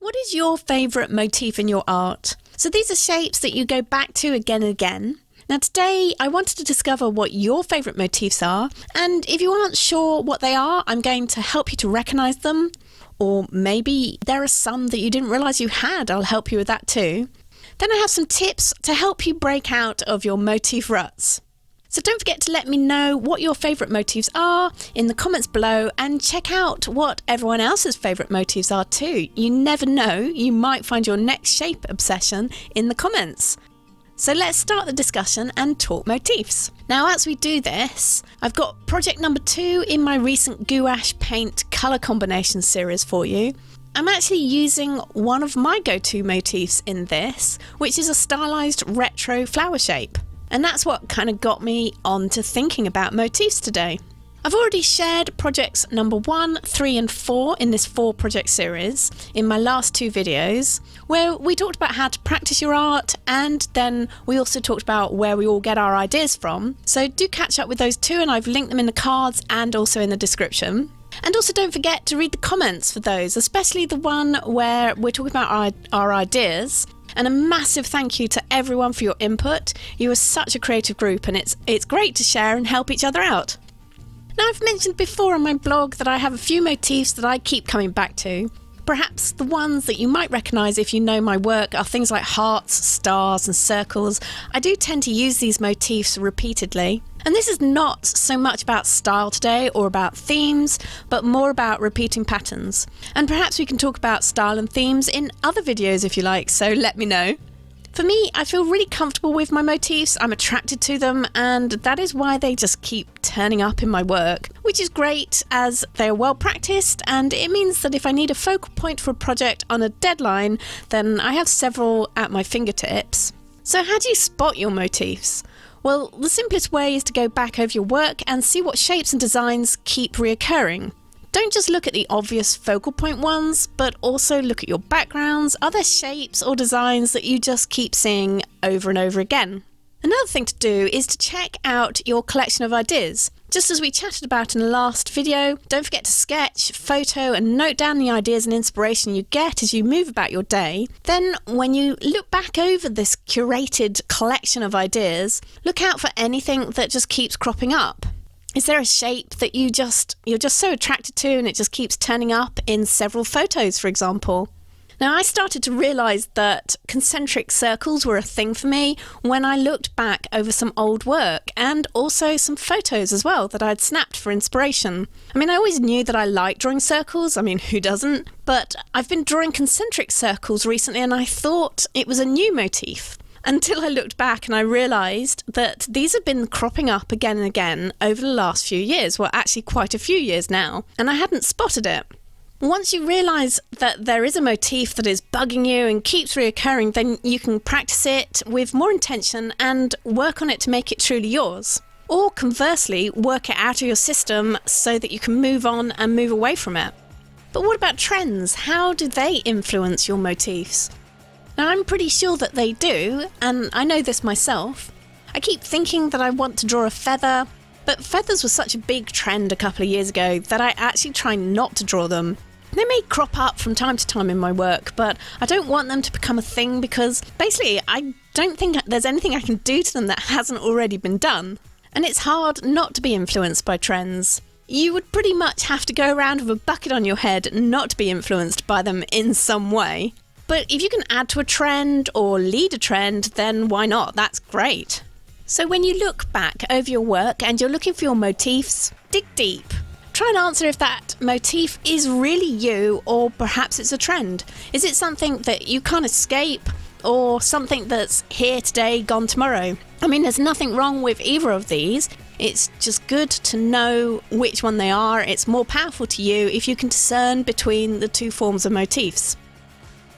What is your favourite motif in your art? So these are shapes that you go back to again and again. Now today I wanted to discover what your favourite motifs are, and if you aren't sure what they are, I'm going to help you to recognise them, or maybe there are some that you didn't realise you had. I'll help you with that too. Then I have some tips to help you break out of your motif ruts. So don't forget to let me know what your favourite motifs are in the comments below, and check out what everyone else's favourite motifs are too. You never know, you might find your next shape obsession in the comments. So let's start the discussion and talk motifs. Now as we do this, I've got project number 2 in my recent gouache paint colour combination series for you. I'm actually using one of my go-to motifs in this, which is a stylised retro flower shape. And that's what kind of got me on to thinking about motifs today. I've already shared projects number 1, 3 and 4 in this 4 project series in my last 2 videos, where we talked about how to practice your art, and then we also talked about where we all get our ideas from. So do catch up with those 2, and I've linked them in the cards and also in the description. And also don't forget to read the comments for those, especially the one where we're talking about our ideas. And a massive thank you to everyone for your input. You are such a creative group, and it's great to share and help each other out. Now I've mentioned before on my blog that I have a few motifs that I keep coming back to. Perhaps the ones that you might recognise if you know my work are things like hearts, stars and circles. I do tend to use these motifs repeatedly. And this is not so much about style today or about themes, but more about repeating patterns. And perhaps we can talk about style and themes in other videos if you like, so let me know. For me, I feel really comfortable with my motifs, I'm attracted to them, and that is why they just keep turning up in my work, which is great as they are well practiced, and it means that if I need a focal point for a project on a deadline, then I have several at my fingertips. So how do you spot your motifs? Well, the simplest way is to go back over your work and see what shapes and designs keep reoccurring. Don't just look at the obvious focal point ones, but also look at your backgrounds, other shapes or designs that you just keep seeing over and over again. Another thing to do is to check out your collection of ideas. Just as we chatted about in the last video, don't forget to sketch, photo and note down the ideas and inspiration you get as you move about your day. Then when you look back over this curated collection of ideas, look out for anything that just keeps cropping up. Is there a shape that you're just so attracted to and it just keeps turning up in several photos, for example? Now I started to realise that concentric circles were a thing for me when I looked back over some old work, and also some photos as well that I'd snapped for inspiration. I mean, I always knew that I liked drawing circles, I mean, who doesn't? But I've been drawing concentric circles recently and I thought it was a new motif. Until I looked back and I realised that these have been cropping up again and again over the last few years, well actually quite a few years now, and I hadn't spotted it. Once you realise that there is a motif that is bugging you and keeps reoccurring, then you can practice it with more intention and work on it to make it truly yours. Or conversely, work it out of your system so that you can move on and move away from it. But what about trends? How do they influence your motifs? Now I'm pretty sure that they do, and I know this myself. I keep thinking that I want to draw a feather, but feathers were such a big trend a couple of years ago that I actually try not to draw them. They may crop up from time to time in my work, but I don't want them to become a thing because basically I don't think there's anything I can do to them that hasn't already been done. And it's hard not to be influenced by trends. You would pretty much have to go around with a bucket on your head not to be influenced by them in some way. But if you can add to a trend or lead a trend, then why not? That's great. So when you look back over your work and you're looking for your motifs, dig deep. Try and answer if that motif is really you, or perhaps it's a trend. Is it something that you can't escape, or something that's here today, gone tomorrow? I mean, there's nothing wrong with either of these. It's just good to know which one they are. It's more powerful to you if you can discern between the two forms of motifs.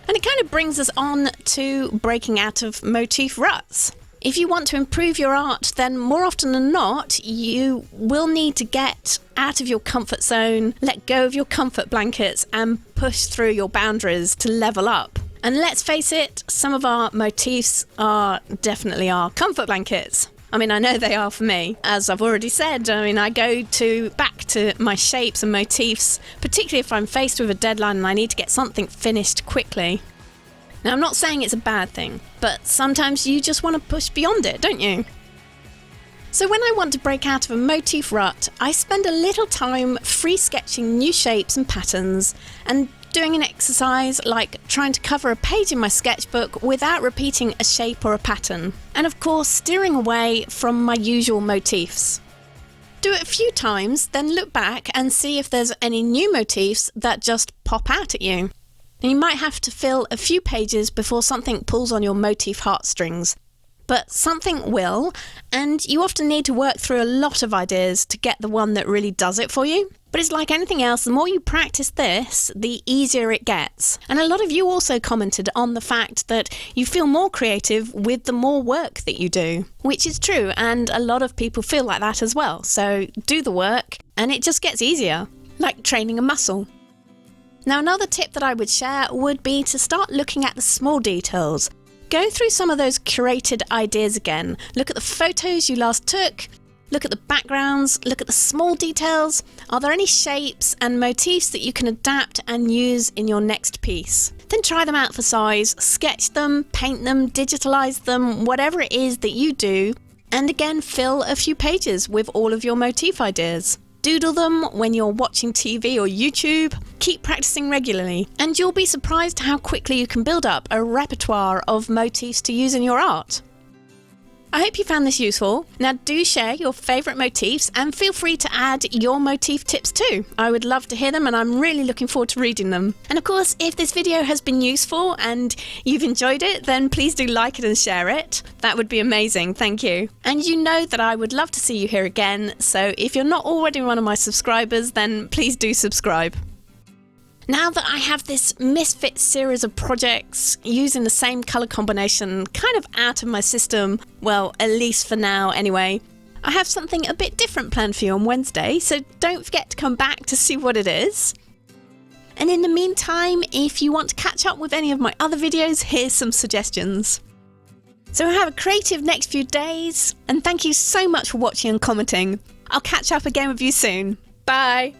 And it kind of brings us on to breaking out of motif ruts. If you want to improve your art, then more often than not, you will need to get out of your comfort zone, let go of your comfort blankets, and push through your boundaries to level up. And let's face it, some of our motifs are definitely our comfort blankets. I mean, I know they are for me. As I've already said, I mean, I go back to my shapes and motifs, particularly if I'm faced with a deadline and I need to get something finished quickly. Now, I'm not saying it's a bad thing, but sometimes you just want to push beyond it, don't you? So when I want to break out of a motif rut, I spend a little time free sketching new shapes and patterns and doing an exercise like trying to cover a page in my sketchbook without repeating a shape or a pattern. And of course, steering away from my usual motifs. Do it a few times, then look back and see if there's any new motifs that just pop out at you. And you might have to fill a few pages before something pulls on your motif heartstrings. But something will, and you often need to work through a lot of ideas to get the one that really does it for you. But it's like anything else, the more you practice this, the easier it gets. And a lot of you also commented on the fact that you feel more creative with the more work that you do, which is true, and a lot of people feel like that as well. So do the work, and it just gets easier, like training a muscle. Now, another tip that I would share would be to start looking at the small details. Go through some of those curated ideas again. Look at the photos you last took. Look at the backgrounds. Look at the small details. Are there any shapes and motifs that you can adapt and use in your next piece? Then try them out for size. Sketch them, paint them, digitalize them, whatever it is that you do. And again, fill a few pages with all of your motif ideas. Doodle them when you're watching TV or YouTube. Keep practicing regularly, and you'll be surprised how quickly you can build up a repertoire of motifs to use in your art. I hope you found this useful. Now do share your favourite motifs and feel free to add your motif tips too. I would love to hear them and I'm really looking forward to reading them. And of course, if this video has been useful and you've enjoyed it, then please do like it and share it. That would be amazing, thank you. And you know that I would love to see you here again, so if you're not already one of my subscribers, then please do subscribe. Now that I have this misfit series of projects using the same colour combination kind of out of my system, well, at least for now anyway, I have something a bit different planned for you on Wednesday, so don't forget to come back to see what it is. And in the meantime, if you want to catch up with any of my other videos, here's some suggestions. So have a creative next few days, and thank you so much for watching and commenting. I'll catch up again with you soon. Bye!